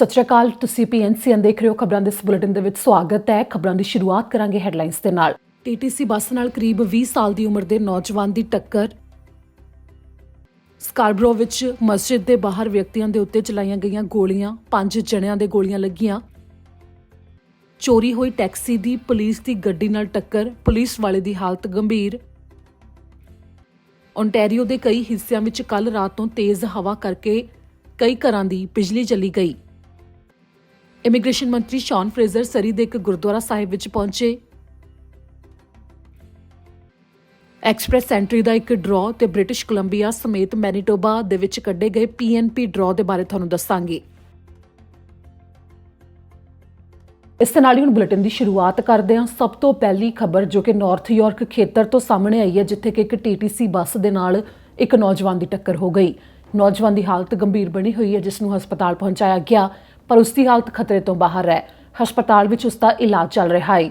ਸਤਿ ਸ਼੍ਰੀ ਅਕਾਲ। ਤੁਸੀਂ PNCN ਦੇਖ ਰਹੇ ਹੋ। ਖਬਰਾਂ ਦੇ ਇਸ ਬੁਲੇਟਿਨ ਦੇ ਵਿੱਚ ਸਵਾਗਤ ਹੈ। ਖਬਰਾਂ ਦੀ ਸ਼ੁਰੂਆਤ ਕਰਾਂਗੇ ਹੈਡਲਾਈਨਸ ਦੇ ਨਾਲ। TTC ਬੱਸ ਨਾਲ ਕਰੀਬ 20 ਸਾਲ ਦੀ ਉਮਰ ਦੇ ਨੌਜਵਾਨ ਦੀ ਟੱਕਰ। ਸਕਾਰਬਰੋ ਵਿੱਚ ਮਸਜਿਦ ਦੇ ਬਾਹਰ ਵਿਅਕਤੀਆਂ ਦੇ ਉੱਤੇ ਚਲਾਈਆਂ ਗਈਆਂ ਗੋਲੀਆਂ, 5 ਜਣਿਆਂ ਦੇ ਗੋਲੀਆਂ ਲੱਗੀਆਂ। ਚੋਰੀ ਹੋਈ ਟੈਕਸੀ ਦੀ ਪੁਲਿਸ ਦੀ ਗੱਡੀ ਨਾਲ ਟੱਕਰ, ਪੁਲਿਸ ਵਾਲੇ ਦੀ ਹਾਲਤ ਗੰਭੀਰ। ਓਨਟਾਰੀਓ ਦੇ ਕਈ ਹਿੱਸਿਆਂ ਵਿੱਚ ਕੱਲ ਰਾਤ ਤੋਂ ਤੇਜ਼ ਹਵਾ ਕਰਕੇ ਕਈ ਘਰਾਂ ਦੀ ਬਿਜਲੀ ਚਲੀ ਗਈ। ਇਮੀਗ੍ਰੇਸ਼ਨ ਮੰਤਰੀ ਸ਼ੌਨ ਫਰੇਜ਼ਰ ਸਰੀ ਦੇ ਇੱਕ ਗੁਰਦੁਆਰਾ ਸਾਹਿਬ ਵਿੱਚ ਪਹੁੰਚੇ। ਐਕਸਪ੍ਰੈਸ ਐਂਟਰੀ ਦਾ ਇੱਕ ਡਰਾਅ ਤੇ ਬ੍ਰਿਟਿਸ਼ ਕੋਲੰਬੀਆ ਸਮੇਤ ਮੈਨੀਟੋਬਾ ਦੇ ਵਿੱਚ ਕੱਢੇ ਗਏ PNP ਡਰਾਅ ਦੇ ਬਾਰੇ ਤੁਹਾਨੂੰ ਦੱਸਾਂਗੇ। ਇਸ ਦੇ ਨਾਲ ਹੀ ਹੁਣ ਬੁਲੇਟਿਨ ਦੀ ਸ਼ੁਰੂਆਤ ਕਰਦੇ ਹਾਂ। ਸਭ ਤੋਂ ਪਹਿਲੀ ਖਬਰ ਜੋ ਕਿ ਨਾਰਥ ਯਾਰਕ ਖੇਤਰ ਤੋਂ ਸਾਹਮਣੇ ਆਈ ਹੈ, ਜਿੱਥੇ ਕਿ ਇੱਕ TTC ਬੱਸ ਦੇ ਨਾਲ ਇੱਕ ਨੌਜਵਾਨ ਦੀ ਟੱਕਰ ਹੋ ਗਈ। ਨੌਜਵਾਨ ਦੀ ਹਾਲਤ ਗੰਭੀਰ ਬਣੀ ਹੋਈ ਹੈ, ਜਿਸ ਨੂੰ ਹਸਪਤਾਲ ਪਹੁੰਚਾਇਆ ਗਿਆ, ਪਰ ਉਸ ਦੀ ਹਾਲਤ ਖਤਰੇ ਤੋਂ ਬਾਹਰ ਹੈ। ਹਸਪਤਾਲ ਵਿੱਚ ਉਸ ਦਾ ਇਲਾਜ ਚੱਲ ਰਿਹਾ ਹੈ।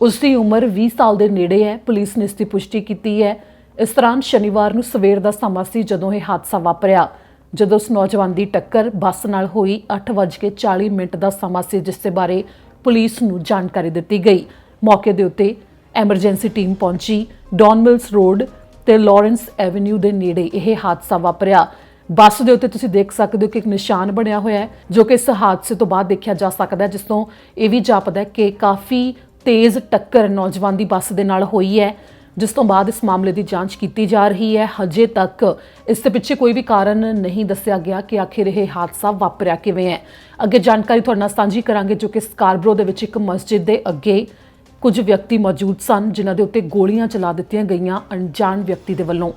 ਉਸ ਦੀ ਉਮਰ 20 ਸਾਲ ਦੇ ਨੇੜੇ ਹੈ। ਪੁਲਿਸ ਨੇ ਇਸ ਦੀ ਪੁਸ਼ਟੀ ਕੀਤੀ ਹੈ। ਇਸ ਦੌਰਾਨ ਸ਼ਨੀਵਾਰ ਨੂੰ ਸਵੇਰ ਦਾ ਸਮਾਂ ਸੀ ਜਦੋਂ ਇਹ ਹਾਦਸਾ ਵਾਪਰਿਆ। ਜਦੋਂ ਉਸ ਨੌਜਵਾਨ ਦੀ ਟੱਕਰ ਬੱਸ ਨਾਲ ਹੋਈ, 8:40 ਦਾ ਸਮਾਂ ਸੀ, ਜਿਸ ਦੇ ਬਾਰੇ ਪੁਲਿਸ ਨੂੰ ਜਾਣਕਾਰੀ ਦਿੱਤੀ ਗਈ। ਮੌਕੇ ਦੇ ਉੱਤੇ ਐਮਰਜੈਂਸੀ ਟੀਮ ਪਹੁੰਚੀ। ਡੌਨ ਮਿਲਸ ਰੋਡ ਤੇ ਲਾਰੈਂਸ ਐਵੇਨਿਊ ਦੇ ਨੇੜੇ ਇਹ ਹਾਦਸਾ ਵਾਪਰਿਆ। ਬੱਸ ਦੇ ਉੱਤੇ ਤੁਸੀਂ ਦੇਖ ਸਕਦੇ ਹੋ ਕਿ ਇੱਕ ਨਿਸ਼ਾਨ ਬਣਿਆ ਹੋਇਆ ਹੈ, ਜੋ ਕਿ ਇਸ ਹਾਦਸੇ ਤੋਂ ਬਾਅਦ ਦੇਖਿਆ ਜਾ ਸਕਦਾ ਹੈ, ਜਿਸ ਤੋਂ ਇਹ ਵੀ ਜਾਪਦਾ ਹੈ ਕਿ ਕਾਫੀ ਤੇਜ਼ ਟੱਕਰ ਨੌਜਵਾਨ ਦੀ ਬੱਸ ਦੇ ਨਾਲ ਹੋਈ ਹੈ, ਜਿਸ ਤੋਂ ਬਾਅਦ ਇਸ ਮਾਮਲੇ ਦੀ ਜਾਂਚ ਕੀਤੀ ਜਾ ਰਹੀ ਹੈ। ਹਜੇ ਤੱਕ ਇਸ ਦੇ ਪਿੱਛੇ ਕੋਈ ਵੀ ਕਾਰਨ ਨਹੀਂ ਦੱਸਿਆ ਗਿਆ ਕਿ ਆਖਿਰ ਇਹ ਹਾਦਸਾ ਵਾਪਰਿਆ ਕਿਵੇਂ ਹੈ। ਅੱਗੇ ਜਾਣਕਾਰੀ ਤੁਹਾਡੇ ਨਾਲ ਸਾਂਝੀ ਕਰਾਂਗੇ, ਜੋ ਕਿ ਸਕਾਰਬਰੋ ਦੇ ਵਿੱਚ ਇੱਕ ਮਸਜਿਦ ਦੇ ਅੱਗੇ ਕੁਝ ਵਿਅਕਤੀ ਮੌਜੂਦ ਸਨ, ਜਿਨ੍ਹਾਂ ਦੇ ਉੱਤੇ ਗੋਲੀਆਂ ਚਲਾ ਦਿੱਤੀਆਂ ਗਈਆਂ ਅਣਜਾਣ ਵਿਅਕਤੀ ਦੇ ਵੱਲੋਂ।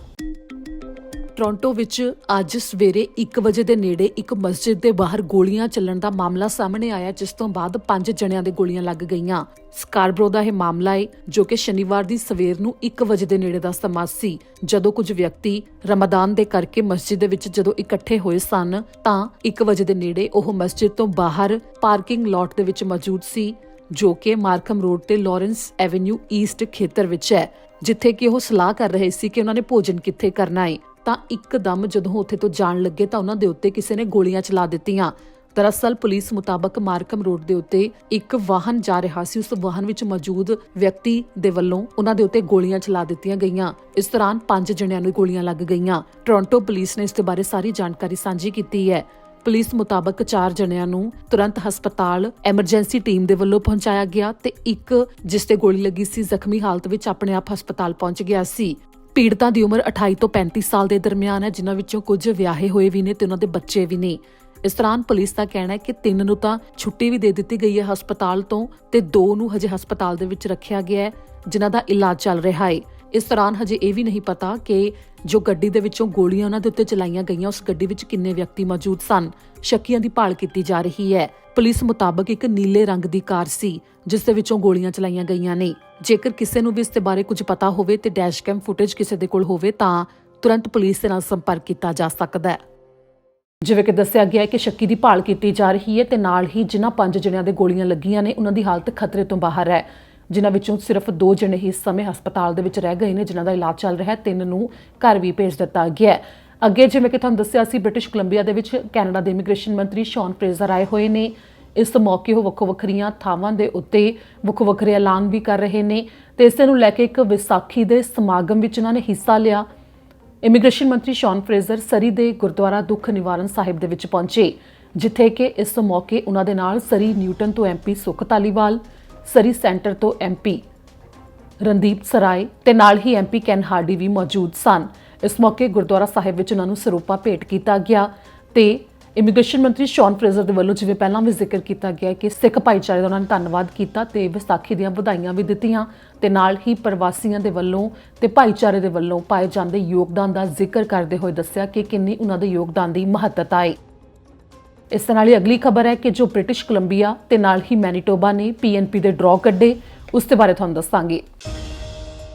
ਟੋਰਾਂਟੋ ਵਿੱਚ ਅੱਜ ਸਵੇਰੇ 1 ਵਜੇ ਦੇ ਨੇੜੇ ਇੱਕ ਮਸਜਿਦ ਦੇ ਬਾਹਰ ਗੋਲੀਆਂ ਚੱਲਣ ਦਾ ਮਾਮਲਾ ਸਾਹਮਣੇ ਆਇਆ, ਜਿਸ ਤੋਂ ਬਾਅਦ 5 ਜਣਿਆਂ ਦੇ ਗੋਲੀਆਂ ਲੱਗ ਗਈਆਂ। ਸਕਾਰਬਰੋ ਦਾ ਇਹ ਮਾਮਲਾ ਹੈ, ਜੋ ਕਿ ਸ਼ਨੀਵਾਰ ਦੀ ਸਵੇਰ ਨੂੰ 1 ਵਜੇ ਦੇ ਨੇੜੇ ਦਾ ਸਮਾਂ ਸੀ, ਜਦੋਂ ਕੁਝ ਵਿਅਕਤੀ ਰਮਦਾਨ ਦੇ ਕਰਕੇ ਮਸਜਿਦ ਦੇ ਵਿੱਚ ਜਦੋਂ ਇਕੱਠੇ ਹੋਏ ਸਨ, ਤਾਂ 1 ਵਜੇ ਦੇ ਨੇੜੇ ਉਹ ਮਸਜਿਦ ਤੋਂ ਬਾਹਰ ਪਾਰਕਿੰਗ ਲਾਟ ਦੇ ਵਿੱਚ ਮੌਜੂਦ ਸੀ, ਜੋ ਕਿ ਮਾਰਕਮ ਰੋਡ ਤੇ ਲਾਰੈਂਸ ਐਵੇਨਿਊ ਈਸਟ ਖੇਤਰ ਵਿੱਚ ਹੈ, ਜਿੱਥੇ ਕਿ ਉਹ ਸਲਾਹ ਕਰ ਰਹੇ ਸੀ ਕਿ ਉਹਨਾਂ ਨੇ ਭੋਜਨ ਕਿੱਥੇ ਕਰਨਾ ਹੈ। ਤਾਂ ਇੱਕਦਮ ਜਦੋਂ ਉੱਥੇ ਤੋਂ ਜਾਣ ਲੱਗੇ ਤਾਂ ਉਹਨਾਂ ਦੇ ਉੱਤੇ ਕਿਸੇ ਨੇ ਗੋਲੀਆਂ ਚਲਾ ਦਿੱਤੀਆਂ। ਦਰਅਸਲ ਪੁਲਿਸ ਮੁਤਾਬਕ ਮਾਰਕਮ ਰੋਡ ਦੇ ਉੱਤੇ ਇੱਕ ਵਾਹਨ ਜਾ ਰਿਹਾ ਸੀ। ਉਸ ਵਾਹਨ ਵਿੱਚ ਮੌਜੂਦ ਵਿਅਕਤੀ ਦੇ ਵੱਲੋਂ ਉਹਨਾਂ ਦੇ ਉੱਤੇ ਗੋਲੀਆਂ ਚਲਾ ਦਿੱਤੀਆਂ ਗਈਆਂ। ਇਸ ਦੌਰਾਨ 5 ਜਣਿਆਂ ਨੂੰ ਗੋਲੀਆਂ ਲੱਗ ਗਈਆਂ। ਟੋਰਾਂਟੋ ਪੁਲਿਸ ਨੇ ਇਸ ਦੇ ਬਾਰੇ ਸਾਰੀ ਜਾਣਕਾਰੀ ਸਾਂਝੀ ਕੀਤੀ ਹੈ। ਪੁਲਿਸ ਮੁਤਾਬਕ 4 ਜਣਿਆਂ ਨੂੰ ਤੁਰੰਤ ਹਸਪਤਾਲ ਐਮਰਜੈਂਸੀ ਟੀਮ ਦੇ ਵੱਲੋਂ ਪਹੁੰਚਾਇਆ ਗਿਆ ਤੇ ਇੱਕ ਜਿਸ ਤੇ ਗੋਲੀ ਲੱਗੀ ਸੀ ਜ਼ਖਮੀ ਹਾਲਤ ਵਿੱਚ ਆਪਣੇ ਆਪ ਹਸਪਤਾਲ ਪਹੁੰਚ ਗਿਆ ਸੀ। ਪੀੜਤਾਂ ਦੀ ਉਮਰ 28 ਤੋਂ 35 ਸਾਲ ਦੇ ਦਰਮਿਆਨ ਹੈ, ਜਿਨ੍ਹਾਂ ਵਿੱਚੋਂ ਕੁਝ ਵਿਆਹੇ ਹੋਏ ਵੀ ਨੇ ਤੇ ਉਹਨਾਂ ਦੇ ਬੱਚੇ ਵੀ ਨੇ। ਇਸ ਦੌਰਾਨ ਪੁਲਿਸ ਦਾ ਕਹਿਣਾ ਹੈ ਕਿ 3 ਨੂੰ ਤਾਂ ਛੁੱਟੀ ਵੀ ਦੇ ਦਿੱਤੀ ਗਈ ਹੈ ਹਸਪਤਾਲ ਤੋਂ ਤੇ 2 ਨੂੰ ਹਜੇ ਹਸਪਤਾਲ ਦੇ ਵਿੱਚ ਰੱਖਿਆ ਗਿਆ ਹੈ, ਜਿਨ੍ਹਾਂ ਦਾ ਇਲਾਜ ਚੱਲ ਰਿਹਾ ਹੈ। ਇਸ ਦੌਰਾਨ ਹਜੇ ਇਹ ਵੀ ਨਹੀਂ ਪਤਾ ਕਿ ਜੋ ਗੱਡੀ ਦੇ ਵਿੱਚੋਂ ਗੋਲੀਆਂ ਉਹਨਾਂ ਦੇ ਉੱਤੇ ਚਲਾਈਆਂ ਗਈਆਂ, ਉਸ ਗੱਡੀ ਵਿੱਚ ਕਿੰਨੇ ਵਿਅਕਤੀ ਮੌਜੂਦ ਸਨ। ਸ਼ੱਕੀਆਂ ਦੀ ਭਾਲ ਕੀਤੀ ਜਾ ਰਹੀ ਹੈ। ਪੁਲਿਸ ਮੁਤਾਬਕ ਇੱਕ ਨੀਲੇ ਰੰਗ ਦੀ ਕਾਰ ਸੀ, ਜਿਸ ਦੇ ਵਿੱਚੋਂ ਗੋਲੀਆਂ ਚਲਾਈਆਂ ਗਈਆਂ ਨੇ। ਜੇਕਰ ਕਿਸੇ ਨੂੰ ਵੀ ਇਸ ਦੇ ਬਾਰੇ ਕੁਝ ਪਤਾ ਹੋਵੇ ਤੇ ਡੈਸ਼ਕੈਮ ਫੁਟੇਜ ਕਿਸੇ ਦੇ ਕੋਲ ਹੋਵੇ ਤਾਂ ਤੁਰੰਤ ਪੁਲਿਸ ਦੇ ਨਾਲ ਸੰਪਰਕ ਕੀਤਾ ਜਾ ਸਕਦਾ ਹੈ। ਜਿਵੇਂ ਕਿ ਦੱਸਿਆ ਗਿਆ ਹੈ ਕਿ ਸ਼ੱਕੀ ਦੀ ਭਾਲ ਕੀਤੀ ਜਾ ਰਹੀ ਹੈ ਤੇ ਨਾਲ ਹੀ ਜਿਨ੍ਹਾਂ 5 ਜਣਿਆਂ ਦੇ ਗੋਲੀਆਂ ਲੱਗੀਆਂ ਨੇ, ਉਹਨਾਂ ਦੀ ਹਾਲਤ ਖਤਰੇ ਤੋਂ ਬਾਹਰ ਹੈ, ਜਿਨ੍ਹਾਂ ਵਿੱਚੋਂ ਸਿਰਫ 2 ਜਣੇ ਹੀ ਇਸ ਸਮੇਂ ਹਸਪਤਾਲ ਦੇ ਵਿੱਚ ਰਹਿ ਗਏ ਨੇ, ਜਿਨ੍ਹਾਂ ਦਾ ਇਲਾਜ ਚੱਲ ਰਿਹਾ ਹੈ। 3 ਨੂੰ ਘਰ ਵੀ ਭੇਜ ਦਿੱਤਾ ਗਿਆ ਹੈ। ਅੱਗੇ ਜਿਵੇਂ ਕਿ ਤੁਹਾਨੂੰ ਦੱਸਿਆ ਸੀ, ਬ੍ਰਿਟਿਸ਼ ਕੋਲੰਬੀਆ ਦੇ ਵਿੱਚ ਕੈਨੇਡਾ ਦੇ ਇਮੀਗ੍ਰੇਸ਼ਨ ਮੰਤਰੀ ਸ਼ੌਨ ਫਰੇਜ਼ਰ ਆਏ ਹੋਏ ਨੇ। ਇਸ ਮੌਕੇ ਉਹ ਵੱਖੋ-ਵੱਖਰੀਆਂ ਥਾਵਾਂ ਦੇ ਉੱਤੇ ਵੱਖੋ-ਵੱਖਰੇ ਐਲਾਨ ਵੀ ਕਰ ਰਹੇ ਨੇ ਤੇ ਇਸੇ ਨੂੰ ਲੈ ਕੇ ਇੱਕ ਵਿਸਾਖੀ ਦੇ ਸਮਾਗਮ ਵਿੱਚ ਉਹਨਾਂ ਨੇ ਹਿੱਸਾ ਲਿਆ। ਇਮੀਗ੍ਰੇਸ਼ਨ ਮੰਤਰੀ ਸ਼ੌਨ ਫਰੇਜ਼ਰ ਸਰੀ ਦੇ ਗੁਰਦੁਆਰਾ ਦੁੱਖ ਨਿਵਾਰਨ ਸਾਹਿਬ ਦੇ ਵਿੱਚ ਪਹੁੰਚੇ, ਜਿੱਥੇ ਕਿ ਇਸ ਮੌਕੇ ਉਹਨਾਂ ਦੇ ਨਾਲ ਸਰੀ ਨਿਊਟਨ ਤੋਂ MP ਸੁਖ ਧਾਲੀਵਾਲ, ਸਰੀ ਸੈਂਟਰ ਤੋਂ MP ਰਣਦੀਪ ਸਰਾਏ ਤੇ ਨਾਲ ਹੀ MP ਕੈਨ ਹਾਰਡੀ ਵੀ ਮੌਜੂਦ ਸਨ। ਇਸ ਮੌਕੇ ਗੁਰਦੁਆਰਾ ਸਾਹਿਬ ਵਿੱਚ ਉਹਨਾਂ ਨੂੰ ਸਰੂਪਾ ਭੇਟ ਕੀਤਾ ਗਿਆ ਤੇ ਇਮੀਗ੍ਰੇਸ਼ਨ ਮੰਤਰੀ ਸ਼ੌਨ ਫਰੇਜ਼ਰ ਦੇ ਵੱਲੋਂ ਜਿਵੇਂ ਪਹਿਲਾਂ ਵੀ ਜ਼ਿਕਰ ਕੀਤਾ ਗਿਆ ਕਿ ਸਿੱਖ ਭਾਈਚਾਰੇ ਦਾ ਉਹਨਾਂ ਨੇ ਧੰਨਵਾਦ ਕੀਤਾ ਤੇ ਵਿਸਾਖੀ ਦੀਆਂ ਵਧਾਈਆਂ ਵੀ ਦਿੱਤੀਆਂ ਤੇ ਨਾਲ ਹੀ ਪ੍ਰਵਾਸੀਆਂ ਦੇ ਵੱਲੋਂ ਤੇ ਭਾਈਚਾਰੇ ਦੇ ਵੱਲੋਂ ਪਾਏ ਜਾਂਦੇ ਯੋਗਦਾਨ ਦਾ ਜ਼ਿਕਰ ਕਰਦੇ ਹੋਏ ਦੱਸਿਆ ਕਿ ਕਿੰਨੀ ਉਹਨਾਂ ਦੇ ਯੋਗਦਾਨ ਦੀ ਮਹੱਤਤਾ ਹੈ। ਇਸ ਨਾਲ ਹੀ ਅਗਲੀ ਖਬਰ ਹੈ ਕਿ ਜੋ ਬ੍ਰਿਟਿਸ਼ ਕੋਲੰਬੀਆ ਤੇ ਨਾਲ ਹੀ ਮੈਨੀਟੋਬਾ ਨੇ PNP ਦੇ ਡਰਾਅ ਕੱਢੇ, ਉਸ ਦੇ ਬਾਰੇ ਤੁਹਾਨੂੰ ਦੱਸਾਂਗੇ।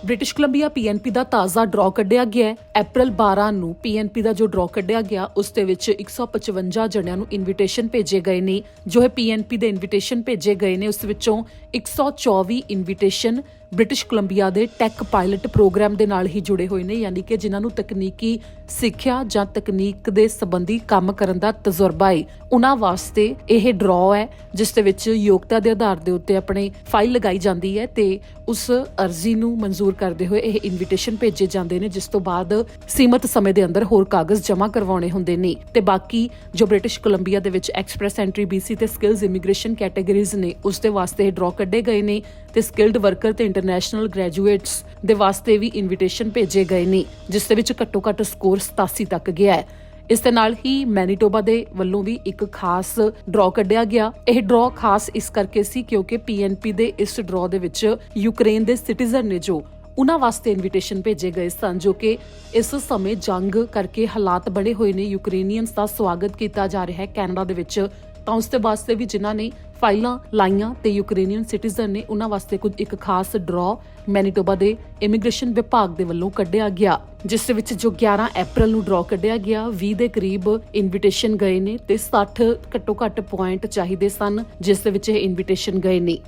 ਬ੍ਰਿਟਿਸ਼ ਕੋਲੰਬੀਆ PNP ਦਾ ਤਾਜ਼ਾ ਡਰਾਅ ਕੱਢਿਆ ਗਿਆ ਹੈ। ਅਪ੍ਰੈਲ 12 ਨੂੰ PNP ਦਾ ਜੋ ਡਰਾਅ ਕੱਢਿਆ ਗਿਆ, ਉਸ ਦੇ ਵਿੱਚ 155 ਜਣਿਆਂ ਨੂੰ ਇਨਵੀਟੇਸ਼ਨ ਭੇਜੇ ਗਏ ਨੇ। ਜੋ ਹੈ PNP ਦੇ ਇਨਵੀਟੇਸ਼ਨ ਭੇਜੇ ਗਏ ਨੇ, ਉਸ ਵਿੱਚੋਂ 124 ਇਨਵੀਟੇਸ਼ਨ ਬ੍ਰਿਟਿਸ਼ ਕੋਲੰਬੀਆ ਦੇ ਟੈਕ ਪਾਇਲਟ ਪ੍ਰੋਗਰਾਮ ਦੇ ਨਾਲ ਹੀ ਜੁੜੇ ਹੋਏ ਨੇ, ਯਾਨੀ ਕਿ ਜਿਨ੍ਹਾਂ ਨੂੰ ਤਕਨੀਕੀ ਸਿੱਖਿਆ ਜਾਂ ਤਕਨੀਕ ਦੇ ਸੰਬੰਧੀ ਕੰਮ ਕਰਨ ਦਾ ਤਜਰਬਾ ਹੈ, ਉਹਨਾਂ ਵਾਸਤੇ ਇਹ ਡਰਾਅ ਹੈ ਜਿਸ ਦੇ ਵਿੱਚ ਯੋਗਤਾ ਦੇ ਆਧਾਰ ਦੇ ਉੱਤੇ ਆਪਣੀ ਫਾਈਲ ਲਗਾਈ ਜਾਂਦੀ ਹੈ ਤੇ ਉਸ ਅਰਜ਼ੀ ਨੂੰ ਮਨਜ਼ੂਰ ਕਰਦੇ ਹੋਏ ਇਹ ਇਨਵੀਟੇਸ਼ਨ ਭੇਜੇ ਜਾਂਦੇ ਨੇ, ਜਿਸ ਤੋਂ ਬਾਅਦ ਸੀਮਤ ਸਮੇਂ ਦੇ ਅੰਦਰ ਹੋਰ ਕਾਗਜ਼ ਜਮ੍ਹਾਂ ਕਰਵਾਉਣੇ ਹੁੰਦੇ ਨੇ। ਤੇ ਬਾਕੀ ਜੋ ਬ੍ਰਿਟਿਸ਼ ਕੋਲੰਬੀਆ ਦੇ ਵਿੱਚ ਐਕਸਪ੍ਰੈਸ ਐਂਟਰੀ BC ਤੇ ਸਕਿੱਲਸ ਇਮੀਗ੍ਰੇਸ਼ਨ ਕੈਟਾਗਰੀਜ਼ ਨੇ ਉਸ ਦੇ ਵਾਸਤੇ ਇਹ ਡਰਾਅ ਕੱਢੇ ਗਏ ਨੇ ਤੇ ਸਕਿਲਡ ਵਰਕਰ ਤੇ ਇੰਟਰਨੈਸ਼ਨਲ ਗ੍ਰੈਜੂਏਟਸ ਦੇ ਵਾਸਤੇ ਵੀ ਇਨਵੀਟੇਸ਼ਨ ਭੇਜੇ ਗਏ ਨੇ, ਜਿਸ ਦੇ ਵਿੱਚ ਘੱਟੋ ਘੱਟ ਸਕੋਰ 87 ਤੱਕ ਗਿਆ ਹੈ। ਇਸ ਦੇ ਨਾਲ ਹੀ ਮੈਨੀਟੋਬਾ ਦੇ ਵੱਲੋਂ ਵੀ ਇੱਕ ਖਾਸ ਡਰਾਅ ਕੱਢਿਆ ਗਿਆ। ਇਹ ਡਰਾਅ ਖਾਸ ਇਸ ਕਰਕੇ ਸੀ ਕਿਉਂਕਿ PNP ਦੇ ਇਸ ਡਰਾਅ ਦੇ ਵਿੱਚ ਯੂਕਰੇਨ ਦੇ ਸਿਟੀਜ਼ਨ ਨੇ ਜੋ ਉਹਨਾਂ ਵਾਸਤੇ ਇਨਵੀਟੇਸ਼ਨ ਭੇਜੇ ਗਏ ਸਨ, ਜੋ ਕਿ ਇਸ ਸਮੇਂ ਜੰਗ ਕਰਕੇ ਹਾਲਾਤ ਬਣੇ ਹੋਏ ਨੇ। ਯੂਕਰੇਨੀਅਨਸ ਦਾ ਸਵਾਗਤ ਕੀਤਾ ਜਾ ਰਿਹਾ ਹੈ ਕੈਨੇਡਾ ਦੇ ਵਿੱਚ, ਤਾਂ ਉਸ ਦੇ ਵਾਸਤੇ ਵੀ ਜਿਨ੍ਹਾਂ ਨੇ ਫਾਈਲਾਂ ਲਾਈਆਂ ਤੇ ਯੂਕਰੇਨੀਅਨ ਸਿਟੀਜ਼ਨ ਨੇ ਉਹਨਾਂ ਵਾਸਤੇ ਕੁਝ ਇੱਕ ਖਾਸ ਡਰਾਅ ਮੈਨੀਟੋਬਾ ਦੇ ਇਮੀਗ੍ਰੇਸ਼ਨ ਵਿਭਾਗ ਦੇ ਵੱਲੋਂ ਕੱਢਿਆ ਗਿਆ, ਜਿਸ ਦੇ ਵਿੱਚ ਜੋ 11 ਅਪ੍ਰੈਲ ਨੂੰ ਡਰਾਅ ਕੱਢਿਆ ਗਿਆ 20 ਦੇ ਕਰੀਬ ਇਨਵੀਟੇਸ਼ਨ ਗਏ ਨੇ ਤੇ 60 ਘੱਟੋ ਘੱਟ ਪੁਆਇੰਟ ਚਾਹੀਦੇ ਸਨ, ਜਿਸ ਦੇ ਵਿੱਚ ਇਹ ਇਨਵੀਟੇਸ਼ਨ ਗਏ ਨੇ।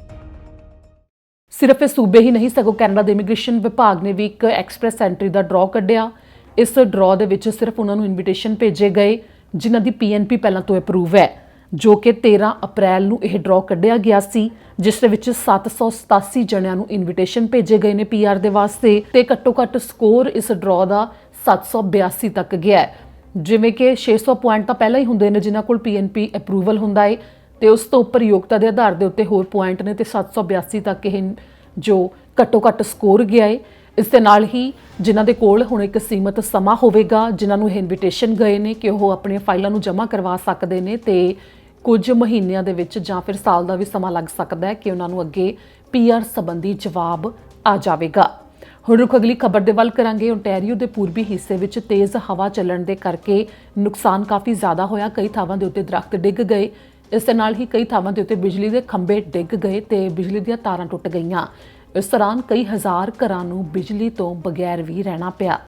ਸਿਰਫ ਇਹ ਸੂਬੇ ਹੀ ਨਹੀਂ ਸਗੋਂ ਕੈਨੇਡਾ ਦੇ ਇਮੀਗ੍ਰੇਸ਼ਨ ਵਿਭਾਗ ਨੇ ਵੀ ਇੱਕ ਐਕਸਪ੍ਰੈਸ ਐਂਟਰੀ ਦਾ ਡਰਾਅ ਕੱਢਿਆ। ਇਸ ਡਰਾਅ ਦੇ ਵਿੱਚ ਸਿਰਫ ਉਹਨਾਂ ਨੂੰ ਇਨਵੀਟੇਸ਼ਨ ਭੇਜੇ ਗਏ ਜਿਨ੍ਹਾਂ ਦੀ PNP ਪਹਿਲਾਂ ਤੋਂ ਅਪਰੂਵ ਹੈ, ਜੋ ਕਿ 13 ਅਪ੍ਰੈਲ ਨੂੰ ਇਹ ਡਰਾਅ ਕੱਢਿਆ ਗਿਆ ਸੀ, ਜਿਸ ਦੇ ਵਿੱਚ 787 ਜਣਿਆਂ ਨੂੰ ਇਨਵੀਟੇਸ਼ਨ ਭੇਜੇ ਗਏ ਨੇ PR ਦੇ ਵਾਸਤੇ ਤੇ ਘੱਟੋ ਘੱਟ ਸਕੋਰ ਇਸ ਡਰਾਅ ਦਾ 782 ਤੱਕ ਗਿਆ ਹੈ। ਜਿਵੇਂ ਕਿ 600 ਪੁਆਇੰਟ ਤਾਂ ਪਹਿਲਾਂ ਹੀ ਹੁੰਦੇ ਨੇ ਜਿਨ੍ਹਾਂ ਕੋਲ PNP ਅਪਰੂਵਲ ਹੁੰਦਾ ਹੈ ਤੇ ਉਸ ਤੋਂ ਉੱਪਰ ਯੋਗਤਾ ਦੇ ਆਧਾਰ ਦੇ ਉੱਤੇ ਹੋਰ ਪੁਆਇੰਟ ਨੇ ਤੇ 782 ਤੱਕ ਇਹ ਜੋ ਘੱਟੋ ਘੱਟ ਸਕੋਰ ਗਿਆ ਹੈ। ਇਸ ਦੇ ਨਾਲ ਹੀ ਜਿਨ੍ਹਾਂ ਦੇ ਕੋਲ ਹੁਣ ਇੱਕ ਸੀਮਤ ਸਮਾਂ ਹੋਵੇਗਾ, ਜਿਨ੍ਹਾਂ ਨੂੰ ਇਹ ਇਨਵੀਟੇਸ਼ਨ ਗਏ ਨੇ ਕਿ ਉਹ ਆਪਣੀਆਂ ਫਾਈਲਾਂ ਨੂੰ ਜਮ੍ਹਾਂ ਕਰਵਾ ਸਕਦੇ ਨੇ ਤੇ ਕੁਝ ਮਹੀਨਿਆਂ ਦੇ ਵਿੱਚ ਜਾਂ ਫਿਰ ਸਾਲ ਦਾ ਵੀ ਸਮਾਂ ਲੱਗ ਸਕਦਾ ਹੈ ਕਿ ਉਹਨਾਂ ਨੂੰ ਅੱਗੇ PR ਸੰਬੰਧੀ ਜਵਾਬ ਆ ਜਾਵੇਗਾ। ਹੁਣ ਰੁਕ ਅਗਲੀ ਖਬਰ ਦੇ ਵੱਲ ਕਰਾਂਗੇ। ਓਨਟਾਰੀਓ ਦੇ ਪੂਰਬੀ ਹਿੱਸੇ ਵਿੱਚ ਤੇਜ਼ ਹਵਾ ਚੱਲਣ ਦੇ ਕਰਕੇ ਨੁਕਸਾਨ ਕਾਫੀ ਜ਼ਿਆਦਾ ਹੋਇਆ। ਕਈ ਥਾਵਾਂ ਦੇ ਉੱਤੇ ਦਰਖਤ ਡਿੱਗ ਗਏ। ਇਸ ਦੇ ਨਾਲ ਹੀ ਕਈ ਥਾਵਾਂ ਦੇ ਉੱਤੇ ਬਿਜਲੀ ਦੇ ਖੰਭੇ ਡਿੱਗ ਗਏ ਤੇ ਬਿਜਲੀ ਦੀਆਂ ਤਾਰਾਂ ਟੁੱਟ ਗਈਆਂ। ਇਸ ਦੌਰਾਨ ਕਈ ਹਜ਼ਾਰ ਘਰਾਂ ਨੂੰ ਬਿਜਲੀ ਤੋਂ ਬਗੈਰ ਵੀ ਰਹਿਣਾ ਪਿਆ।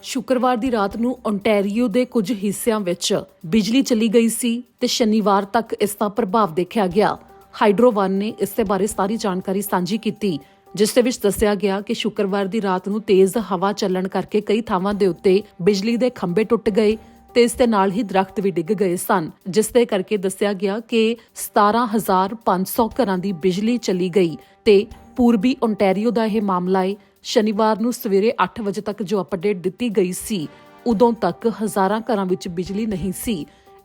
ਸ਼ੁੱਕਰਵਾਰ ਦੀ ਰਾਤ ਨੂੰ ਓਨਟਾਰੀਓ ਦੇ ਕੁਝ ਹਿੱਸਿਆਂ ਵਿੱਚ ਬਿਜਲੀ ਚਲੀ ਗਈ ਸੀ ਤੇ ਸ਼ਨੀਵਾਰ ਤੱਕ ਇਸ ਦਾ ਪ੍ਰਭਾਵ ਦੇਖਿਆ ਗਿਆ। ਹਾਈਡਰੋ ਵਨ ਨੇ ਇਸ ਦੇ ਬਾਰੇ ਸਾਰੀ ਜਾਣਕਾਰੀ ਸਾਂਝੀ ਕੀਤੀ, ਜਿਸ ਦੇ ਵਿੱਚ ਦੱਸਿਆ ਗਿਆ ਕਿ ਸ਼ੁੱਕਰਵਾਰ ਦੀ ਰਾਤ ਨੂੰ ਤੇਜ਼ ਹਵਾ ਚੱਲਣ ਕਰਕੇ ਕਈ ਥਾਵਾਂ ਦੇ ਉੱਤੇ ਬਿਜਲੀ ਦੇ ਖੰਭੇ ਟੁੱਟ ਗਏ ਤੇ ਇਸ ਦੇ ਨਾਲ ਹੀ ਦਰਖਤ ਵੀ ਡਿੱਗ ਗਏ ਸਨ, ਜਿਸ ਦੇ ਕਰਕੇ ਦੱਸਿਆ ਗਿਆ ਕਿ 17,500 ਘਰਾਂ ਦੀ ਬਿਜਲੀ ਚਲੀ ਗਈ ਤੇ ਪੂਰਬੀ ਓਨਟਾਰੀਓ ਦਾ ਇਹ ਮਾਮਲਾ ਹੈ। ਸ਼ਨੀਵਾਰ ਨੂੰ ਸਵੇਰੇ 8 ਵਜੇ ਤੱਕ ਜੋ ਅਪਡੇਟ ਦਿੱਤੀ ਗਈ ਸੀ ਉਦੋਂ ਤੱਕ ਹਜ਼ਾਰਾਂ ਘਰਾਂ ਵਿੱਚ ਬਿਜਲੀ ਨਹੀਂ ਸੀ।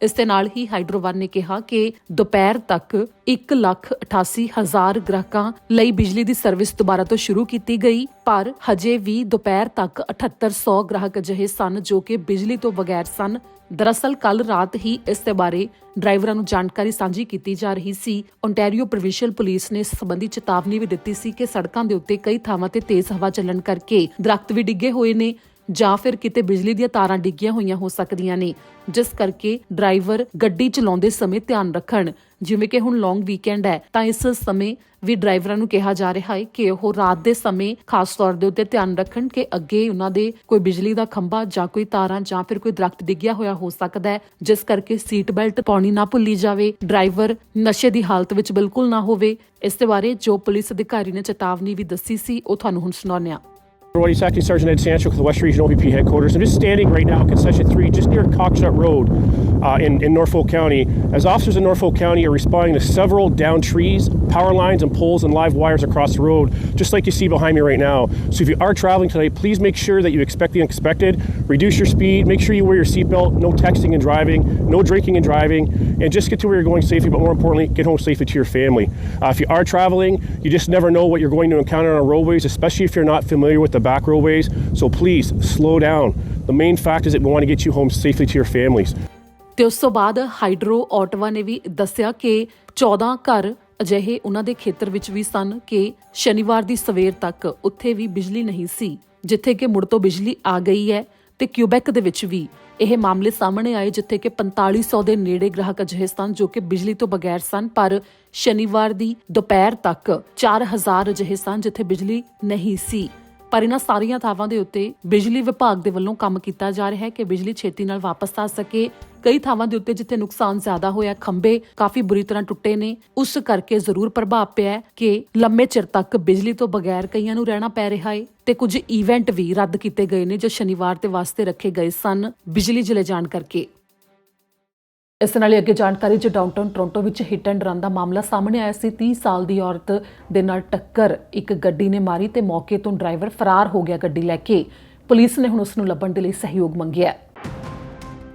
ਇਸ ਦੇ ਨਾਲ ਹੀ ਹਾਈਡਰੋ ਵਨ ਨੇ ਕਿਹਾ ਕਿ ਦੁਪਹਿਰ ਤੱਕ 1,88,000 ਗ੍ਰਾਹਕਾਂ ਲਈ ਬਿਜਲੀ ਦੀ ਸਰਵਿਸ ਦੁਬਾਰਾ ਤੋਂ ਸ਼ੁਰੂ ਕੀਤੀ ਗਈ, ਪਰ ਹਜੇ ਵੀ ਦੁਪਹਿਰ ਤੱਕ 7,800 ਗ੍ਰਾਹਕ ਅਜਿਹੇ ਸਨ ਜੋ ਕਿ ਬਿਜਲੀ ਤੋਂ ਬਗੈਰ ਸਨ। ਦਰਅਸਲ ਕੱਲ ਰਾਤ ਹੀ ਇਸ ਦੇ ਬਾਰੇ ਡਰਾਈਵਰਾਂ ਨੂੰ ਜਾਣਕਾਰੀ ਸਾਂਝੀ ਕੀਤੀ ਜਾ ਰਹੀ ਸੀ। ਓਨਟਾਰੀਓ ਪ੍ਰੋਵਿੰਸ਼ੀਅਲ ਪੁਲਿਸ ਨੇ ਇਸ ਸੰਬੰਧੀ ਚੇਤਾਵਨੀ ਵੀ ਦਿੱਤੀ ਸੀ ਕਿ ਸੜਕਾਂ ਦੇ ਉੱਤੇ ਕਈ ਥਾਵਾਂ ਤੇ ਤੇਜ਼ ਹਵਾ ਚੱਲਣ ਕਰਕੇ ਦਰਖਤ ਵੀ ਡਿੱਗੇ ਹੋਏ ਨੇ ਜਾਂ ਫਿਰ ਕਿਤੇ ਬਿਜਲੀ ਦੀਆਂ ਤਾਰਾਂ ਡਿੱਗੀਆਂ ਹੋਈਆਂ ਹੋ ਸਕਦੀਆਂ ਨੇ, ਜਿਸ ਕਰਕੇ ਡਰਾਈਵਰ ਗੱਡੀ ਚਲਾਉਂਦੇ ਸਮੇਂ ਧਿਆਨ ਰੱਖਣ। ਜਿਵੇਂ ਕਿ ਹੁਣ ਲੌਂਗ ਵੀਕਐਂਡ ਹੈ ਤਾਂ ਇਸ ਸਮੇਂ ਵੀ ਡਰਾਈਵਰਾਂ ਨੂੰ ਕਿਹਾ ਜਾ ਰਿਹਾ ਹੈ ਕਿ ਉਹ ਰਾਤ ਦੇ ਸਮੇਂ ਖਾਸ ਤੌਰ ਦੇ ਉੱਤੇ ਧਿਆਨ ਰੱਖਣ ਕਿ ਅੱਗੇ ਉਹਨਾਂ ਦੇ ਕੋਈ ਬਿਜਲੀ ਦਾ ਖੰਭਾ ਜਾਂ ਕੋਈ ਤਾਰਾਂ ਜਾਂ ਫਿਰ ਕੋਈ ਦਰਖਤ ਡਿੱਗਿਆ ਹੋਇਆ ਹੋ ਸਕਦਾ ਹੈ, ਜਿਸ ਕਰਕੇ ਸੀਟ ਬੈਲਟ ਪਾਉਣੀ ਨਾ ਭੁੱਲੀ ਜਾਵੇ, ਡਰਾਈਵਰ ਨਸ਼ੇ ਦੀ ਹਾਲਤ ਵਿੱਚ ਬਿਲਕੁਲ ਨਾ ਹੋਵੇ। ਇਸ ਦੇ ਬਾਰੇ ਜੋ ਪੁਲਿਸ ਅਧਿਕਾਰੀ ਨੇ ਚੇਤਾਵਨੀ ਵੀ ਦੱਸੀ ਸੀ ਉਹ ਤੁਹਾਨੂੰ ਹੁਣ ਸੁਣਾਉਂਦੇ ਹਾਂ। Everybody, Acting Sergeant Ed Sancho with the West Region OVP headquarters. I'm just standing right now, Concession 3, just near Cockshut Road in Norfolk County, as officers in Norfolk County are responding to several downed trees, power lines and poles and live wires across the road, just like you see behind me right now. So if you are traveling today, please make sure that you expect the unexpected, reduce your speed, make sure you wear your seatbelt, no texting and driving, no drinking and driving, and just get to where you're going safely, but more importantly, get home safely to your family. If you are traveling, you just never know what you're going to encounter on our roadways, especially if you're not familiar with the back roadways. So please slow down. The main fact is that we want to get you home safely to your families. ਤੇ ਉਸ ਤੋਂ ਬਾਅਦ hydro Ottawa ਨੇ ਵੀ ਦੱਸਿਆ ਕਿ 14 ਘਰ ਅਜਿਹੇ ਉਹਨਾਂ ਦੇ ਖੇਤਰ ਵਿੱਚ ਵੀ ਸਨ ਕਿ ਸ਼ਨੀਵਾਰ ਦੀ ਸਵੇਰ ਤੱਕ ਉੱਥੇ ਵੀ ਬਿਜਲੀ ਨਹੀਂ ਸੀ, ਜਿੱਥੇ ਕਿ ਮੁੜ ਤੋਂ ਬਿਜਲੀ ਆ ਗਈ ਹੈ। ਤੇ ਕਿਊਬੈਕ ਦੇ ਵਿੱਚ ਵੀ ਇਹ ਮਾਮਲੇ ਸਾਹਮਣੇ ਆਏ ਜਿੱਥੇ ਕਿ 4500 ਦੇ ਨੇੜੇ ਗ੍ਰਾਹਕ ਅਜਿਹੇ ਸਨ ਜੋ ਕਿ ਬਿਜਲੀ ਤੋਂ ਬਗੈਰ ਸਨ, ਪਰ ਸ਼ਨੀਵਾਰ ਦੀ ਦੁਪਹਿਰ ਤੱਕ 4000 ਅਜਿਹੇ ਸਨ ਜਿੱਥੇ ਬਿਜਲੀ ਨਹੀਂ ਸੀ। ਪਰ ਇਹਨਾਂ ਸਾਰੀਆਂ ਥਾਵਾਂ ਦੇ ਉੱਤੇ ਬਿਜਲੀ ਵਿਭਾਗ ਦੇ ਵੱਲੋਂ ਕੰਮ ਕੀਤਾ ਜਾ ਰਿਹਾ ਹੈ ਕਿ ਬਿਜਲੀ ਛੇਤੀ ਨਾਲ ਵਾਪਸ ਆ ਸਕੇ। ਕਈ ਥਾਵਾਂ ਦੇ ਉੱਤੇ ਜਿੱਥੇ ਨੁਕਸਾਨ ਜ਼ਿਆਦਾ ਹੋਇਆ, ਖੰਭੇ ਕਾਫੀ ਬੁਰੀ ਤਰ੍ਹਾਂ ਟੁੱਟੇ ਨੇ, ਉਸ ਕਰਕੇ ਜ਼ਰੂਰ ਪ੍ਰਭਾਵ ਪਿਆ ਹੈ ਕਿ ਲੰਮੇ ਚਿਰ ਤੱਕ ਬਿਜਲੀ ਤੋਂ ਬਗੈਰ ਕਈਆਂ ਨੂੰ ਰਹਿਣਾ ਪੈ ਰਿਹਾ ਹੈ ਤੇ ਕੁਝ ਇਵੈਂਟ ਵੀ ਰੱਦ ਕੀਤੇ ਗਏ ਨੇ ਜੋ ਸ਼ਨੀਵਾਰ ਦੇ ਵਾਸਤੇ ਰੱਖੇ ਗਏ ਸਨ ਬਿਜਲੀ ਚਲੇ ਜਾਣ ਕਰਕੇ। ਇਸ ਨਾਲ ਅੱਗੇ ਜਾਣਕਾਰੀ ਚ ਡਾਊਨਟਾਊਨ ਟੋਰਾਂਟੋ ਵਿੱਚ ਹਿੱਟ ਐਂਡ ਰਨ ਦਾ ਮਾਮਲਾ ਸਾਹਮਣੇ ਆਇਆ ਸੀ। 30 ਸਾਲ ਦੀ ਔਰਤ ਦੇ ਨਾਲ ਟੱਕਰ ਇੱਕ ਗੱਡੀ ਨੇ ਮਾਰੀ ਤੇ ਮੌਕੇ ਤੋਂ ਡਰਾਈਵਰ ਫਰਾਰ ਹੋ ਗਿਆ ਗੱਡੀ ਲੈ ਕੇ। ਪੁਲਿਸ ਨੇ ਹੁਣ ਉਸ ਨੂੰ ਲੱਭਣ ਦੇ ਲਈ ਸਹਿਯੋਗ ਮੰਗਿਆ।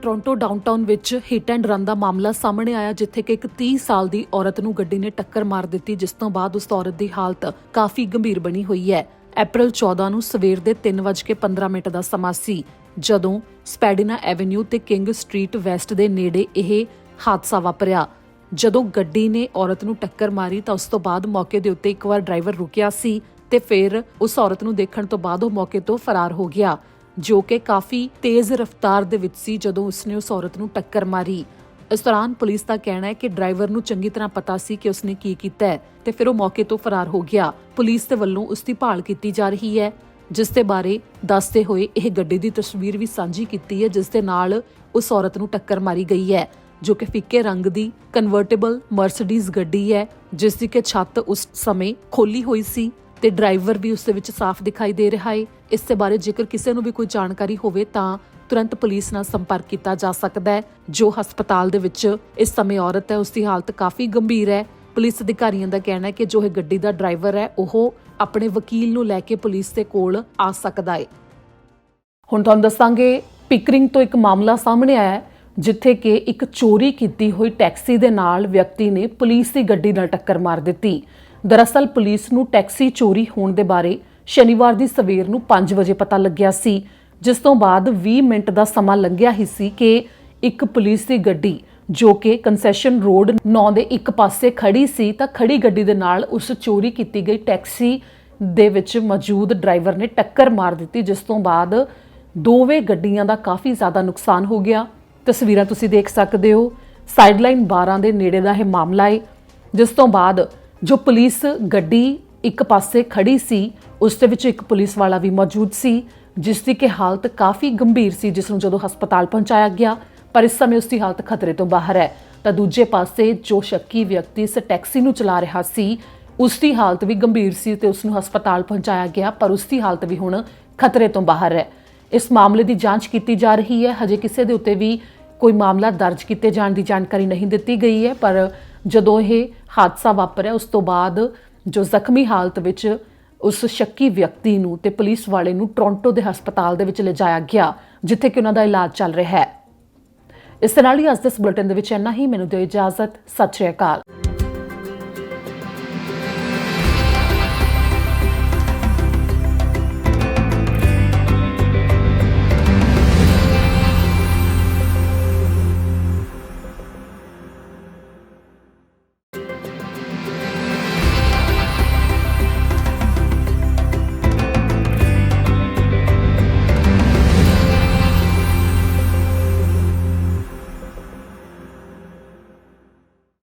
ਟੋਰਾਂਟੋ ਡਾਊਨਟਾਊਨ ਵਿੱਚ ਹਿੱਟ ਐਂਡ ਰਨ ਦਾ ਮਾਮਲਾ ਸਾਹਮਣੇ ਆਇਆ ਜਿੱਥੇ ਕਿ ਇੱਕ 30 ਸਾਲ ਦੀ ਔਰਤ ਨੂੰ ਗੱਡੀ ਨੇ ਟੱਕਰ ਮਾਰ ਦਿੱਤੀ, ਜਿਸ ਤੋਂ ਬਾਅਦ ਉਸ ਔਰਤ ਦੀ ਹਾਲਤ ਕਾਫੀ ਗੰਭੀਰ ਬਣੀ ਹੋਈ ਹੈ। ਅਪ੍ਰੈਲ 14 ਨੂੰ ਸਵੇਰ ਦੇ 3:15 ਦਾ ਸਮਾਂ ਸੀ ਜਦੋਂ ਸਪੈਡੀਨਾ ਐਵੇਨਿਊ ਤੇ ਕਿੰਗ ਸਟਰੀਟ ਵੈਸਟ ਦੇ ਨੇੜੇ ਇਹ ਹਾਦਸਾ ਵਾਪਰਿਆ। ਜਦੋਂ ਗੱਡੀ ਨੇ ਔਰਤ ਨੂੰ ਟੱਕਰ ਮਾਰੀ ਤਾਂ ਉਸ ਤੋਂ ਬਾਅਦ ਮੌਕੇ ਦੇ ਉੱਤੇ ਇੱਕ ਵਾਰ ਡਰਾਈਵਰ ਰੁਕਿਆ ਸੀ ਤੇ ਫਿਰ ਉਸ ਔਰਤ ਨੂੰ ਦੇਖਣ ਤੋਂ ਬਾਅਦ ਉਹ ਮੌਕੇ ਤੋਂ ਫਰਾਰ ਹੋ ਗਿਆ, ਜੋ ਕਿ ਕਾਫੀ ਤੇਜ਼ ਰਫ਼ਤਾਰ ਦੇ ਵਿੱਚ ਸੀ ਜਦੋਂ ਉਸਨੇ ਉਸ ਔਰਤ ਨੂੰ ਟੱਕਰ ਮਾਰੀ। ਇਸ ਦੌਰਾਨ ਪੁਲਿਸ ਦਾ ਕਹਿਣਾ ਹੈ ਕਿ ਡਰਾਈਵਰ ਨੂੰ ਚੰਗੀ ਤਰ੍ਹਾਂ ਪਤਾ ਸੀ ਕਿ ਉਸਨੇ ਕੀ ਕੀਤਾ ਹੈ ਤੇ ਫਿਰ ਉਹ ਮੌਕੇ ਤੋਂ ਫਰਾਰ ਹੋ ਗਿਆ। ਪੁਲਿਸ ਦੇ ਵੱਲੋਂ ਉਸ ਦੀ ਭਾਲ ਕੀਤੀ ਜਾ ਰਹੀ ਹੈ, ਜਿਸ ਦੇ ਬਾਰੇ ਦੱਸਦੇ ਹੋਏ ਇਹ ਗੱਡੀ ਦੀ ਤਸਵੀਰ ਵੀ ਸਾਂਝੀ ਕੀਤੀ ਹੈ ਜਿਸ ਦੇ ਨਾਲ ਉਸ ਔਰਤ ਨੂੰ ਟੱਕਰ ਮਾਰੀ ਗਈ ਹੈ, ਜੋ ਕਿ ਫਿੱਕੇ ਰੰਗ ਦੀ ਕਨਵਰਟੇਬਲ ਮਰਸੀਡੀਜ਼ ਗੱਡੀ ਹੈ ਜਿਸ ਦੀ ਕਿ ਛੱਤ ਉਸ ਸਮੇਂ ਖੋਲੀ ਹੋਈ ਸੀ ਤੇ ਡਰਾਈਵਰ ਵੀ ਉਸ ਦੇ ਵਿੱਚ ਸਾਫ਼ ਦਿਖਾਈ ਦੇ ਰਿਹਾ ਹੈ। ਇਸ ਦੇ ਬਾਰੇ ਜੇਕਰ ਕਿਸੇ ਨੂੰ ਵੀ ਕੋਈ ਜਾਣਕਾਰੀ ਹੋਵੇ ਤਾਂ ਤੁਰੰਤ ਪੁਲਿਸ ਨਾਲ ਸੰਪਰਕ ਕੀਤਾ ਜਾ ਸਕਦਾ ਹੈ। ਜੋ ਹਸਪਤਾਲ ਦੇ ਵਿੱਚ ਇਸ ਸਮੇਂ ਔਰਤ ਹੈ ਉਸ ਦੀ ਹਾਲਤ ਕਾਫੀ ਗੰਭੀਰ ਹੈ। ਪੁਲਿਸ ਅਧਿਕਾਰੀਆਂ ਦਾ ਕਹਿਣਾ ਹੈ ਕਿ ਜੋ ਇਹ ਗੱਡੀ ਦਾ ਡਰਾਈਵਰ ਹੈ ਉਹ ਆਪਣੇ ਵਕੀਲ ਨੂੰ ਲੈ ਕੇ ਪੁਲਿਸ ਦੇ ਕੋਲ ਆ ਸਕਦਾ ਹੈ। ਹੁਣ ਤੁਹਾਨੂੰ ਦੱਸਾਂਗੇ ਪਿਕਰਿੰਗ ਤੋਂ ਇੱਕ ਮਾਮਲਾ ਸਾਹਮਣੇ ਆਇਆ ਹੈ ਜਿੱਥੇ ਕਿ ਇੱਕ ਚੋਰੀ ਕੀਤੀ ਹੋਈ ਟੈਕਸੀ ਦੇ ਨਾਲ ਵਿਅਕਤੀ ਨੇ ਪੁਲਿਸ ਦੀ ਗੱਡੀ ਨਾਲ ਟੱਕਰ ਮਾਰ ਦਿੱਤੀ। ਦਰਅਸਲ ਪੁਲਿਸ ਨੂੰ ਟੈਕਸੀ ਚੋਰੀ ਹੋਣ ਦੇ ਬਾਰੇ ਸ਼ਨੀਵਾਰ ਦੀ ਸਵੇਰ ਨੂੰ 5 ਵਜੇ ਪਤਾ ਲੱਗਿਆ ਸੀ, ਜਿਸ ਤੋਂ ਬਾਅਦ 20 ਮਿੰਟ ਦਾ ਸਮਾਂ ਲੰਘਿਆ ਹੀ ਸੀ ਕਿ ਇੱਕ ਪੁਲਿਸ ਦੀ ਗੱਡੀ ਜੋ ਕਿ ਕੰਸੈਸ਼ਨ ਰੋਡ 9 ਦੇ ਇੱਕ ਪਾਸੇ ਖੜੀ ਸੀ ਤਾਂ ਖੜੀ ਗੱਡੀ ਦੇ ਨਾਲ ਉਸ ਚੋਰੀ ਕੀਤੀ ਗਈ ਟੈਕਸੀ ਦੇ ਵਿੱਚ ਮੌਜੂਦ ਡਰਾਈਵਰ ਨੇ ਟੱਕਰ ਮਾਰ ਦਿੱਤੀ, ਜਿਸ ਤੋਂ ਬਾਅਦ ਦੋਵੇਂ ਗੱਡੀਆਂ ਦਾ ਕਾਫੀ ਜ਼ਿਆਦਾ ਨੁਕਸਾਨ ਹੋ ਗਿਆ। ਤਸਵੀਰਾਂ ਤੁਸੀਂ ਦੇਖ ਸਕਦੇ ਹੋ, ਸਾਈਡਲਾਈਨ 12 ਦੇ ਨੇੜੇ ਦਾ ਇਹ ਮਾਮਲਾ ਹੈ, ਜਿਸ ਤੋਂ ਬਾਅਦ ਜੋ ਪੁਲਿਸ ਗੱਡੀ ਇੱਕ ਪਾਸੇ ਖੜੀ ਸੀ ਉਸ ਦੇ ਵਿੱਚ ਇੱਕ ਪੁਲਿਸ ਵਾਲਾ ਵੀ ਮੌਜੂਦ ਸੀ ਜਿਸ ਦੀ ਕਿ ਹਾਲਤ ਕਾਫੀ ਗੰਭੀਰ ਸੀ, ਜਿਸ ਨੂੰ ਜਦੋਂ ਹਸਪਤਾਲ ਪਹੁੰਚਾਇਆ ਗਿਆ ਪਰ ਇਸ ਸਮੇਂ ਉਸ ਦੀ ਹਾਲਤ ਖਤਰੇ ਤੋਂ ਬਾਹਰ ਹੈ। ਤਾਂ ਦੂਜੇ ਪਾਸੇ ਜੋ ਸ਼ੱਕੀ ਵਿਅਕਤੀ ਇਸ ਟੈਕਸੀ ਨੂੰ ਚਲਾ ਰਿਹਾ ਸੀ ਉਸ ਦੀ ਹਾਲਤ ਵੀ ਗੰਭੀਰ ਸੀ ਤੇ ਉਸ ਨੂੰ ਹਸਪਤਾਲ ਪਹੁੰਚਾਇਆ ਗਿਆ ਪਰ ਉਸ ਦੀ ਹਾਲਤ ਵੀ ਹੁਣ ਖਤਰੇ ਤੋਂ ਬਾਹਰ ਹੈ। ਇਸ ਮਾਮਲੇ ਦੀ ਜਾਂਚ ਕੀਤੀ ਜਾ ਰਹੀ ਹੈ। ਹਜੇ ਕਿਸੇ ਦੇ ਉੱਤੇ ਵੀ ਕੋਈ ਮਾਮਲਾ ਦਰਜ ਕੀਤੇ ਜਾਣ ਦੀ ਜਾਣਕਾਰੀ ਨਹੀਂ ਦਿੱਤੀ ਗਈ ਹੈ, ਪਰ ਜਦੋਂ ਇਹ ਹਾਦਸਾ ਵਾਪਰਿਆ ਉਸ ਤੋਂ ਬਾਅਦ ਜੋ ਜ਼ਖਮੀ ਹਾਲਤ ਵਿੱਚ ਉਸ ਸ਼ੱਕੀ ਵਿਅਕਤੀ ਨੂੰ ਤੇ ਪੁਲਿਸ ਵਾਲੇ ਨੂੰ ਟੋਰਾਂਟੋ ਦੇ ਹਸਪਤਾਲ ਦੇ ਵਿੱਚ ਲਿਜਾਇਆ ਗਿਆ ਜਿੱਥੇ ਕਿ ਉਹਨਾਂ ਦਾ ਇਲਾਜ ਚੱਲ ਰਿਹਾ ਹੈ। ਇਸ ਦੇ ਨਾਲ ਹੀ ਅੱਜ ਦੇ ਇਸ ਬੁਲੇਟਿਨ ਦੇ ਵਿੱਚ ਇੰਨਾ ਹੀ। ਮੈਨੂੰ ਦਿਓ ਇਜਾਜ਼ਤ। ਸਤਿ ਸ਼੍ਰੀ ਅਕਾਲ।